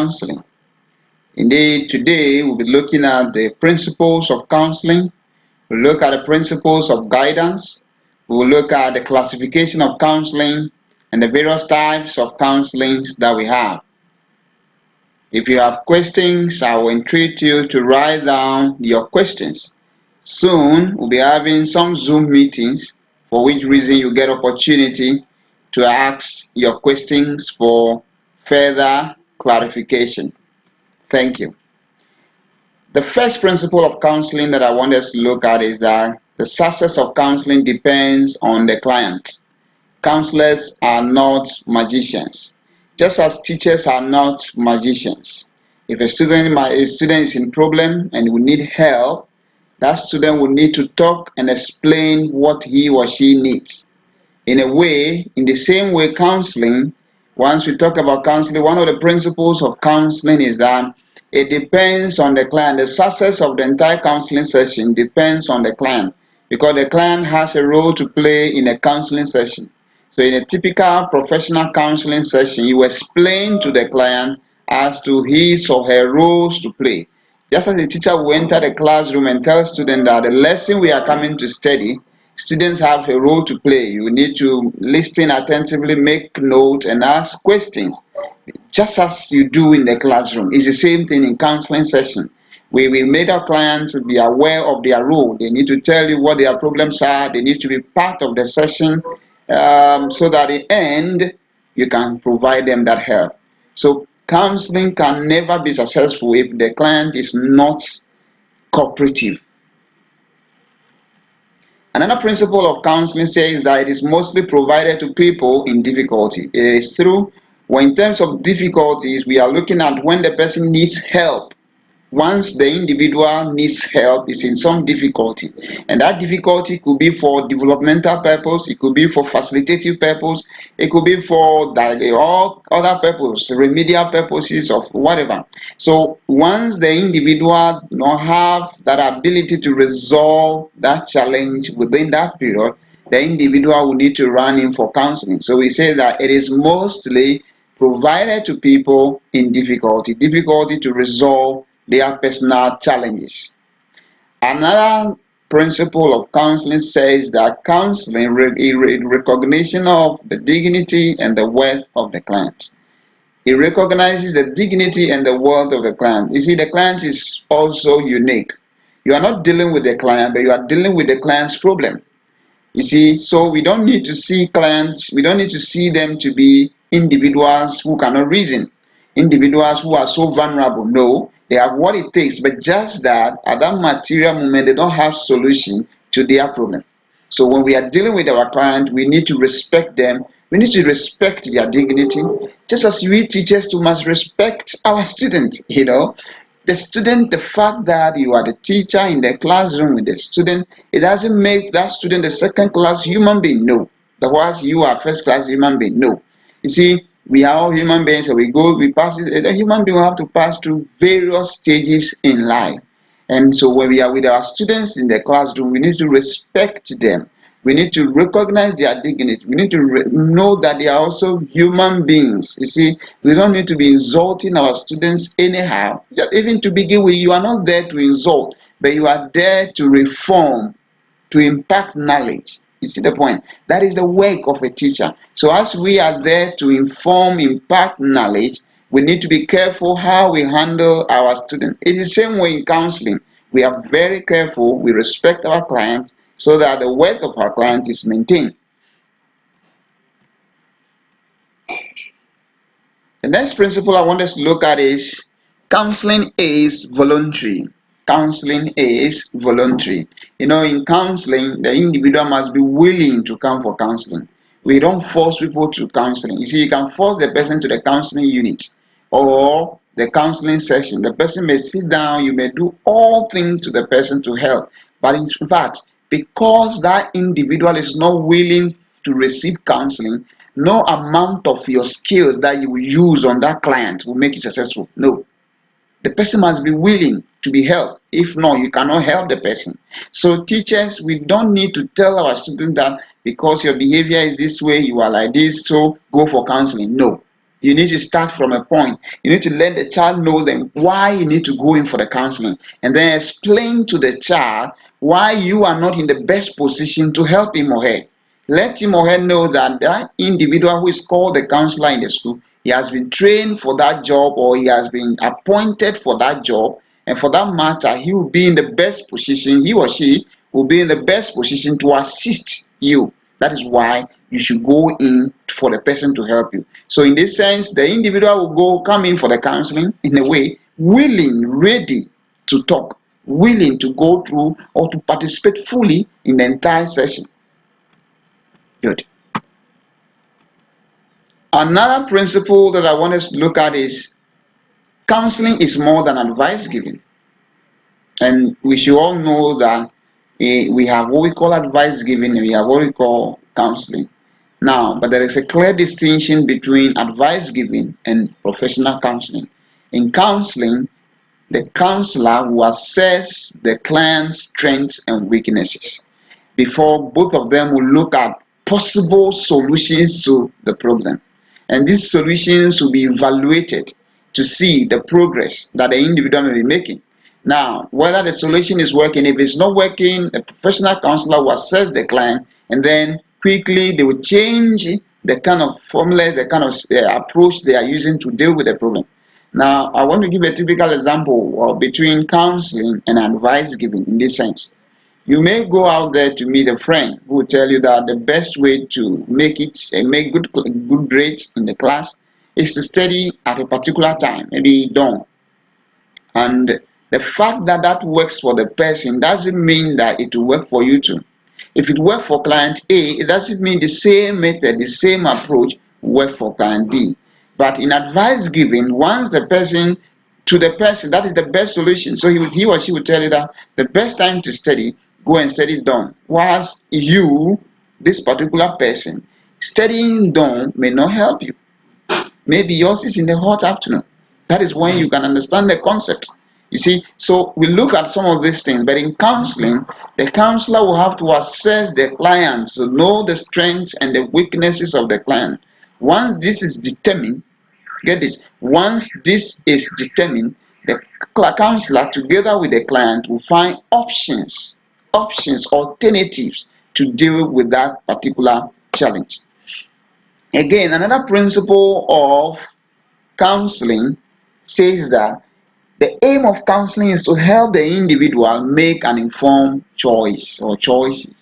counseling. Indeed, today we'll be looking at the principles of counseling. We'll look at the principles of guidance. We'll look at the classification of counseling and the various types of counselings that we have. If you have questions, I will entreat you to write down your questions. Soon, we'll be having some Zoom meetings, for which reason you get opportunity to ask your questions for further clarification. Thank you. The first principle of counseling that I want us to look at is that the success of counseling depends on the client. Counselors are not magicians, just as teachers are not magicians. If a student is in problem and will need help, that student will need to talk and explain what he or she needs. In the same way, counseling, once we talk about counseling, one of the principles of counseling is that it depends on the client. The success of the entire counseling session depends on the client, because the client has a role to play in a counseling session. So in a typical professional counseling session, you explain to the client as to his or her roles to play. Just as a teacher will enter the classroom and tell students that the lesson we are coming to study, students have a role to play. You need to listen attentively, make notes, and ask questions, just as you do in the classroom. It's the same thing in counseling session. We made our clients be aware of their role. They need to tell you what their problems are. They need to be part of the session, so that at the end, you can provide them that help. So counseling can never be successful if the client is not cooperative. Another principle of counseling says that it is mostly provided to people in difficulty. It is true. When in terms of difficulties, we are looking at when the person needs help. Once the individual needs help, is in some difficulty, and that difficulty could be for developmental purpose, it could be for facilitative purpose, it could be for all other purposes, remedial purposes of whatever. So once the individual have that ability to resolve that challenge within that period, the individual will need to run in for counseling. So we say that it is mostly provided to people in difficulty to resolve their personal challenges. Another principle of counseling says that counseling is recognition of the dignity and the worth of the client. It recognizes the dignity and the worth of the client. You see, the client is also unique. You are not dealing with the client, but you are dealing with the client's problem. You see, so we don't need to see clients, we don't need to see them to be individuals who cannot reason, individuals who are so vulnerable. No, they have what it takes, but just that at that material moment, they don't have solution to their problem. So when we are dealing with our client, we need to respect them. We need to respect their dignity, just as we teachers too must respect our students. The student, the fact that you are the teacher in the classroom with the student, it doesn't make that student a second class human being. No. Otherwise, you are first class human being. No. You see, we are all human beings, so we pass it. A human being will have to pass through various stages in life. And so when we are with our students in the classroom, we need to respect them. We need to recognize their dignity. We need to know that they are also human beings. You see, we don't need to be insulting our students anyhow. Just even to begin with, you are not there to insult, but you are there to reform, to impart knowledge. You see the point? That is the work of a teacher. So as we are there to inform, impart knowledge, we need to be careful how we handle our students. It's the same way in counseling. We are very careful. We respect our clients so that the worth of our client is maintained. The next principle I want us to look at is counseling is voluntary. Counseling is voluntary. In counseling, the individual must be willing to come for counseling. We don't force people to counseling. You see, you can force the person to the counseling unit or the counseling session. The person may sit down, you may do all things to the person to help. But in fact, because that individual is not willing to receive counseling, no amount of your skills that you will use on that client will make you successful. No. The person must be willing to be helped. If not, you cannot help the person. So teachers, we don't need to tell our students that because your behavior is this way, you are like this, so go for counseling. No. You need to start from a point. You need to let the child know them why you need to go in for the counseling, and then explain to the child why you are not in the best position to help him or her. Let him or her know that that individual who is called the counselor in the school, he has been trained for that job, or he has been appointed for that job, and for that matter, he will be in the best position, he or she will be in the best position to assist you. That is why you should go in for the person to help you. So in this sense, the individual will come in for the counseling in a way, willing, ready to talk, willing to go through or to participate fully in the entire session. Good. Another principle that I want us to look at is counseling is more than advice giving. And we should all know that we have what we call advice giving and we have what we call counseling. Now, but there is a clear distinction between advice giving and professional counseling. In counseling, the counselor will assess the client's strengths and weaknesses before both of them will look at possible solutions to the problem. And these solutions will be evaluated to see the progress that the individual may be making. Now, whether the solution is working, if it's not working, a professional counselor will assess the client, and then quickly they will change the kind of formulas, the kind of approach they are using to deal with the problem. Now, I want to give a typical example between counseling and advice giving in this sense. You may go out there to meet a friend who will tell you that the best way to make it and make good grades in the class is to study at a particular time, maybe dawn. And the fact that that works for the person doesn't mean that it will work for you too. If it worked for client A, it doesn't mean the same method, the same approach will work for client B. But in advice giving, once the person to the person, that is the best solution. So he or she will tell you that the best time to study, go and study dawn. Whilst you, this particular person, studying dawn may not help you. Maybe yours is in the hot afternoon. That is when you can understand the concept. You see, so we look at some of these things, but in counseling, the counselor will have to assess the client to know the strengths and the weaknesses of the client. Once this is determined, get this, once this is determined, the counselor together with the client will find alternatives to deal with that particular challenge. Again, another principle of counseling says that the aim of counseling is to help the individual make an informed choice or choices.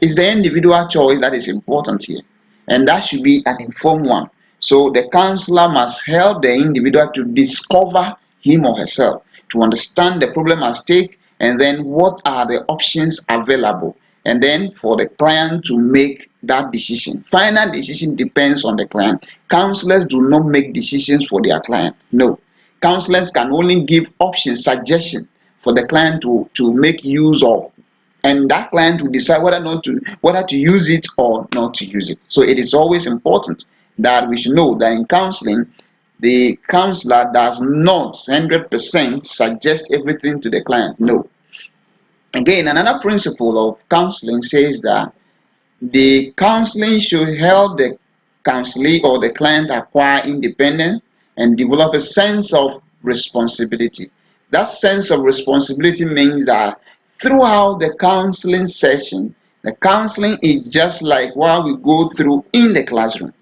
It's the individual choice that is important here, and that should be an informed one. So the counselor must help the individual to discover him or herself, to understand the problem at stake, and then what are the options available, and then for the client to make that decision. Final decision depends on the client. Counselors do not make decisions for their client. No. Counselors can only give options, suggestions for the client to make use of, and that client will decide whether to use it or not to use it. So it is always important that we should know that in counseling, the counselor does not 100% suggest everything to the client. No. Again, another principle of counseling says that the counseling should help the counselee or the client acquire independence and develop a sense of responsibility. That sense of responsibility means that throughout the counseling session, the counseling is just like what we go through in the classroom.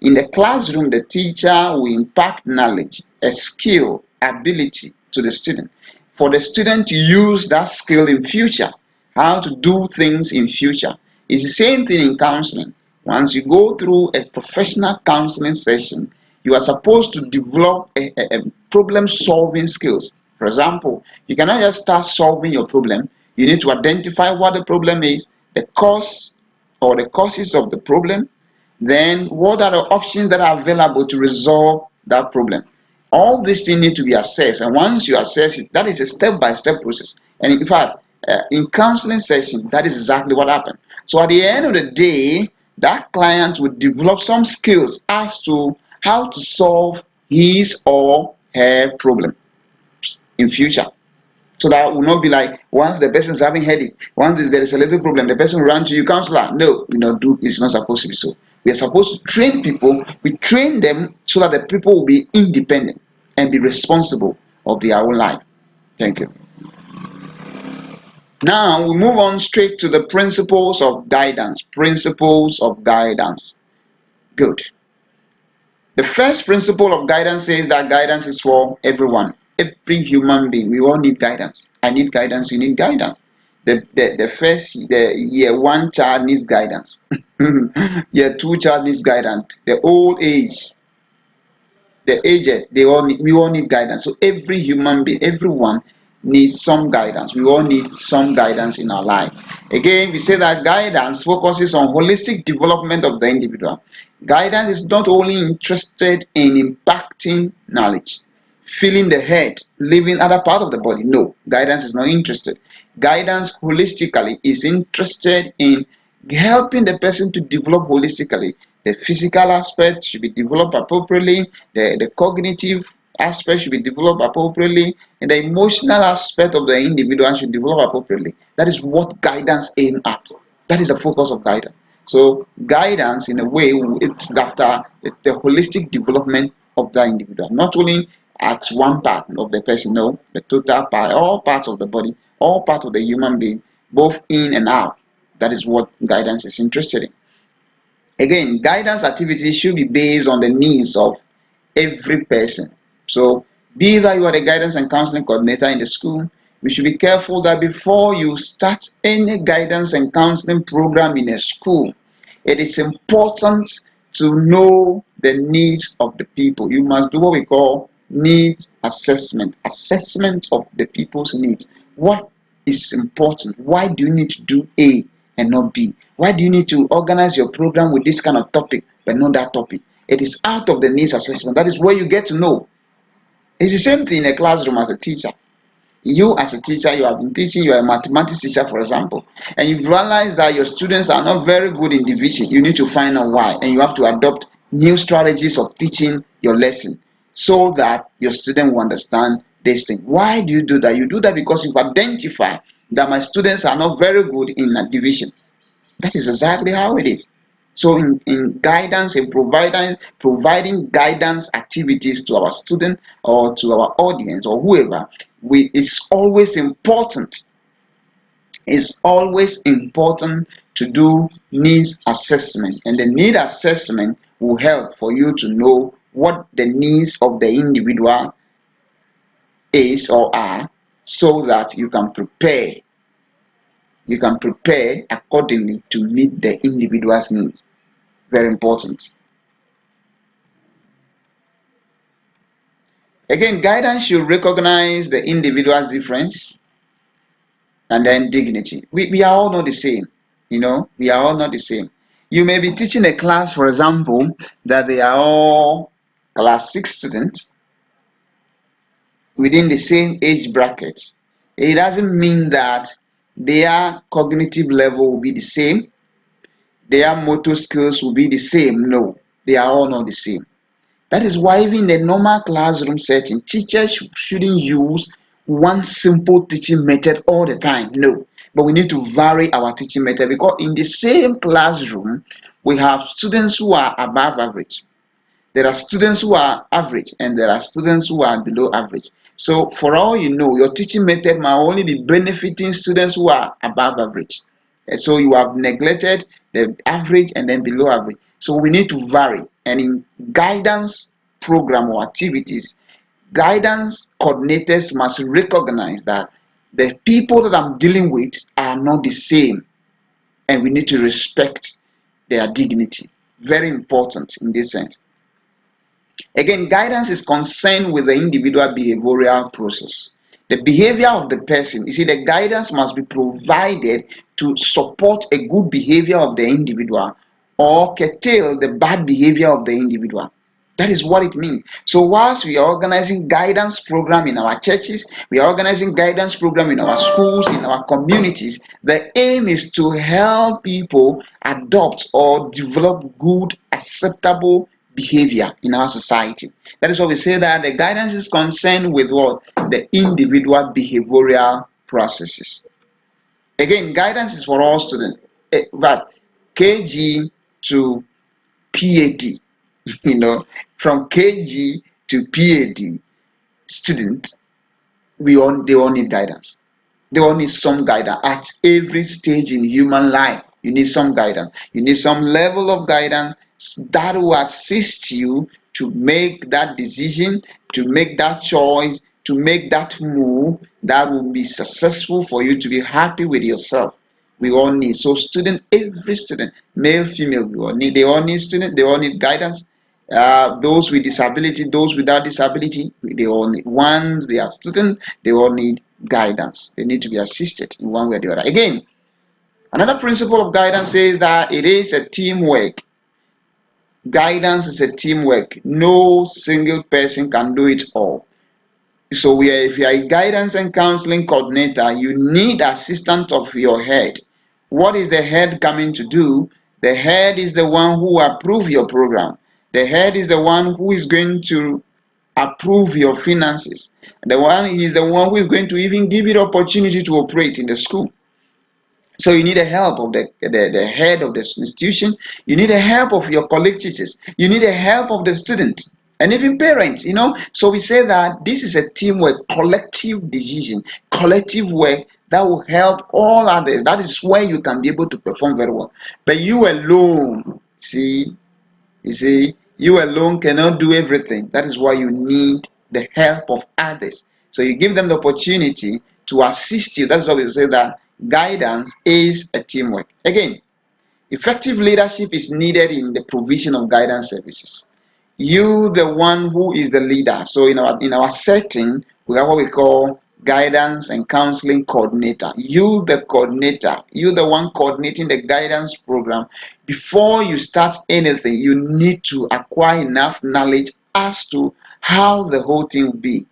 In the classroom, the teacher will impart knowledge, a skill, ability to the student. For the student to use that skill in future, how to do things in future. It's the same thing in counseling. Once you go through a professional counseling session, you are supposed to develop a problem-solving skills. For example, you cannot just start solving your problem. You need to identify what the problem is, the cause or the causes of the problem, then what are the options that are available to resolve that problem. All these things need to be assessed, and once you assess it, that is a step-by-step process. And in fact, in counseling session, that is exactly what happened. So at the end of the day, that client will develop some skills as to how to solve his or her problem in future. So that will not be like once the person is having headache, once there is a little problem, the person will run to you, counselor. No, it's not supposed to be so. We are supposed to train people. We train them so that the people will be independent and be responsible of their own life. Thank you. Now we move on straight to the principles of guidance. Principles of guidance. Good. The first principle of guidance says that guidance is for everyone, every human being. We all need guidance. I need guidance, you need guidance. The year one child needs guidance. Year two child needs guidance. The old age, the aged, we all need guidance. So every human being, everyone needs some guidance. We all need some guidance in our life. Again, we say that guidance focuses on holistic development of the individual. Guidance is not only interested in impacting knowledge, filling the head, leaving other part of the body. No, guidance is not interested. Guidance holistically is interested in helping the person to develop holistically. The physical aspect should be developed appropriately, the cognitive aspect should be developed appropriately, and the emotional aspect of the individual should develop appropriately. That is what guidance aims at. That is the focus of guidance. So guidance, in a way, it's after the holistic development of the individual, not only at one part of the person, no, the total part, all parts of the body, all parts of the human being, both in and out. That is what guidance is interested in. Again, guidance activities should be based on the needs of every person. So, be that you are the guidance and counseling coordinator in the school, we should be careful that before you start any guidance and counseling program in a school, it is important to know the needs of the people. You must do what we call needs assessment, assessment of the people's needs. What is important? Why do you need to do A and not B? Why do you need to organize your program with this kind of topic but not that topic? It is out of the needs assessment. That is where you get to know. It's the same thing in a classroom as a teacher. You as a teacher, you have been teaching, you are a mathematics teacher, for example, and you've realized that your students are not very good in division. You need to find out why, and you have to adopt new strategies of teaching your lesson so that your student will understand this thing. Why do you do that? You do that because you've identified that my students are not very good in a division. That is exactly how it is. So in guidance and providing guidance activities to our student or to our audience or whoever, it's always important. It's always important to do needs assessment, and the need assessment will help for you to know what the needs of the individual is or are, so that you can prepare accordingly to meet the individual's needs. Very important. Again, guidance should recognize the individual's difference and then dignity. We are all not the same. We are all not the same. You may be teaching a class, for example, that they are all class 6 students within the same age bracket. It doesn't mean that their cognitive level will be the same, their motor skills will be the same. No, they are all not the same. That is why even in the normal classroom setting, teachers shouldn't use one simple teaching method all the time. No, but we need to vary our teaching method, because in the same classroom, we have students who are above average. There are students who are average and there are students who are below average. So for all you know, your teaching method might only be benefiting students who are above average. And so you have neglected the average and then below average. So we need to vary. And in guidance program or activities, guidance coordinators must recognize that the people that I'm dealing with are not the same, and we need to respect their dignity. Very important in this sense. Again, guidance is concerned with the individual behavioral process. The behavior of the person, you see, the guidance must be provided to support a good behavior of the individual or curtail the bad behavior of the individual. That is what it means. So whilst we are organizing guidance program in our churches, we are organizing guidance program in our schools, in our communities, the aim is to help people adopt or develop good, acceptable behavior in our society. That is why we say that the guidance is concerned with what? The individual behavioral processes. Again, guidance is for all students, but KG to PhD, you know, from KG to PhD student, they all need guidance. They all need some guidance at every stage in human life. You need some guidance. You need some level of guidance that will assist you to make that decision, to make that choice, to make that move that will be successful for you to be happy with yourself. We all need. So student, every student, male, female, they all need student, they all need guidance. Those with disability, those without disability, they all need. Once they are student, they all need guidance. They need to be assisted in one way or the other. Again, another principle of guidance says that it is a teamwork. Guidance is a teamwork. No single person can do it all. So if you are a guidance and counseling coordinator, you need assistance of your head. What is the head coming to do? The head is the one who approve your program. The head is the one who is going to approve your finances. The one is the one who is going to even give you the opportunity to operate in the school. So you need the help of the head of the institution. You need the help of your colleague teachers. You need the help of the students and even parents, So we say that this is a teamwork, collective decision, collective work that will help all others. That is where you can be able to perform very well. But you alone, you see, you alone cannot do everything. That is why you need the help of others. So you give them the opportunity to assist you. That's why we say that guidance is a teamwork. Again, effective leadership is needed in the provision of guidance services. You, the one who is the leader. So in our setting, we have what we call guidance and counseling coordinator. You, the coordinator, you, the one coordinating the guidance program. Before you start anything, you need to acquire enough knowledge as to how the whole thing will be.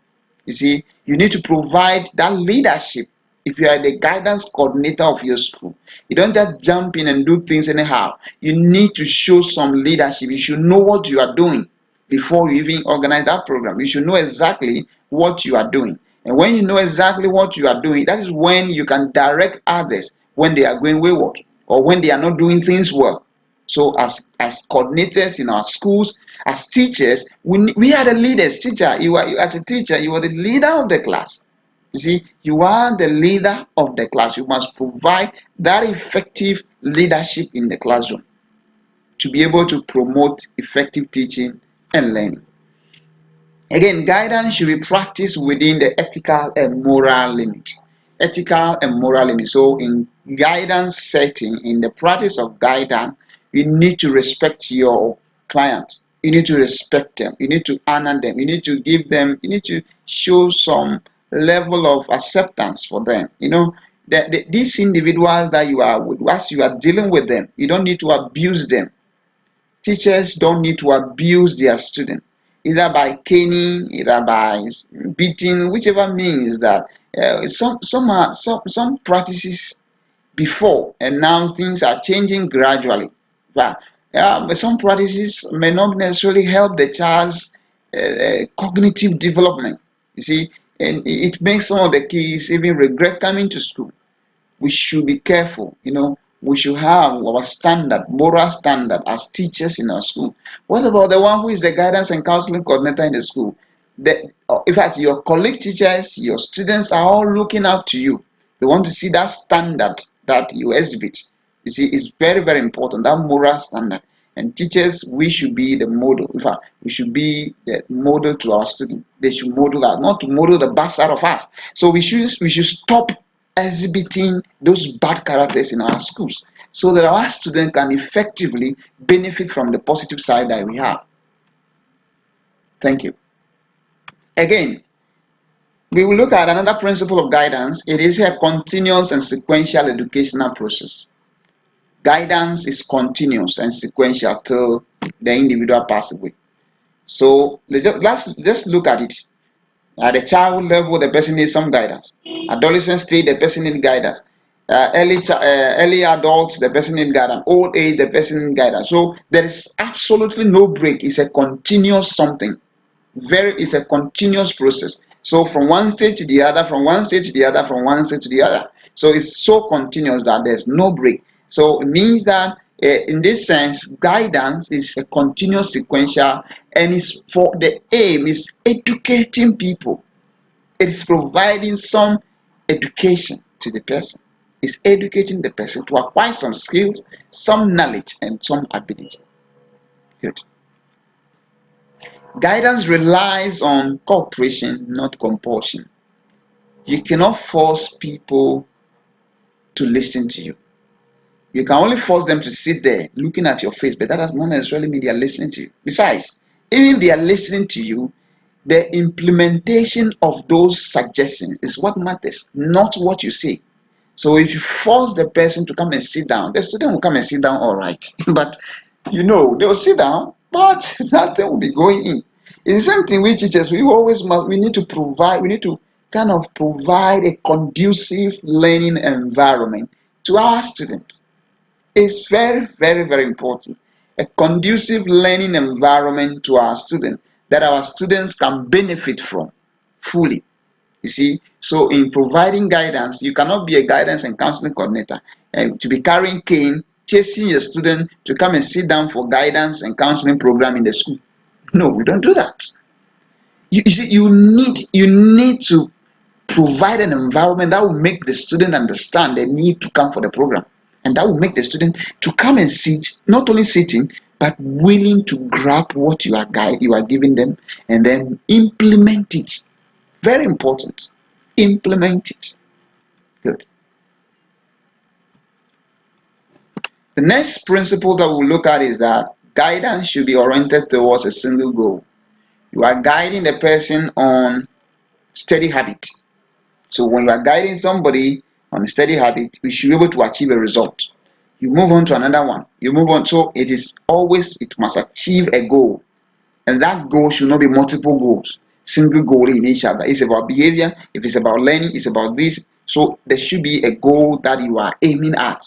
You see, you need to provide that leadership. If you are the guidance coordinator of your school, you don't just jump in and do things anyhow. You need to show some leadership. You should know what you are doing before you even organize that program. You should know exactly what you are doing. And when you know exactly what you are doing, that is when you can direct others when they are going wayward or when they are not doing things well. So as coordinators in our schools, as teachers, we are the leaders. Teacher, as a teacher, you are the leader of the class. You see, you are the leader of the class. You must provide that effective leadership in the classroom to be able to promote effective teaching and learning. Again, guidance should be practiced within the ethical and moral limits. Ethical and moral limits. So in guidance setting, in the practice of guidance, you need to respect your clients. You need to respect them. You need to honor them. You need to give them, you need to show some level of acceptance for them. These individuals that you are with, as you are dealing with them, you don't need to abuse them. Teachers don't need to abuse their students, either by caning, either by beating, whichever means that some practices before, and now things are changing gradually. But some practices may not necessarily help the child's cognitive development. You see, and it makes some of the kids even regret coming to school. We should be careful. We should have our standard, moral standard as teachers in our school. What about the one who is the guidance and counseling coordinator in the school? In fact, your colleague teachers, your students are all looking up to you. They want to see that standard that you exhibit. You see, it's very, very important, that moral standard. And teachers, we should be the model. In fact, we should be the model to our students. They should model us, not to model the best out of us. So we should stop exhibiting those bad characters in our schools so that our students can effectively benefit from the positive side that we have. Thank you. Again, we will look at another principle of guidance. It is a continuous and sequential educational process. Guidance is continuous and sequential till the individual passes away. So let's just look at it. At the child level, the person needs some guidance. Adolescent stage, the person needs guidance. Early adults, the person needs guidance. Old age, the person needs guidance. So there is absolutely no break. It's a continuous something. It's a continuous process. So from one stage to the other, from one stage to the other, from one stage to the other. So it's so continuous that there's no break. So it means that In this sense, guidance is a continuous sequential, and is for the aim is educating people. It is providing some education to the person. It's educating the person to acquire some skills, some knowledge, and some ability. Good. Guidance relies on cooperation, not compulsion. You cannot force people to listen to you. You can only force them to sit there looking at your face, but that does not necessarily mean they are listening to you. Besides, even if they are listening to you, the implementation of those suggestions is what matters, not what you say. So if you force the person to come and sit down, the student will come and sit down all right. But they will sit down, but nothing will be going in. It's the same thing with teachers. We need to kind of provide a conducive learning environment to our students. It's very, very, very important. A conducive learning environment to our students that our students can benefit from fully. You see, so in providing guidance, you cannot be a guidance and counseling coordinator and to be carrying cane, chasing your student to come and sit down for guidance and counseling program in the school. No, we don't do that. You see, you need to provide an environment that will make the student understand they need to come for the program, and that will make the student to come and sit, not only sitting but willing to grab what you are giving them and then implement it. Very important. Implement it. Good. The next principle that we'll look at is that guidance should be oriented towards a single goal. You are guiding the person on steady habit. So when you are guiding somebody on a steady habit, we should be able to achieve a result. You move on to another one. You move on. So it must achieve a goal. And that goal should not be multiple goals. Single goal in each other. It's about behavior. If it's about learning, it's about this. So there should be a goal that you are aiming at.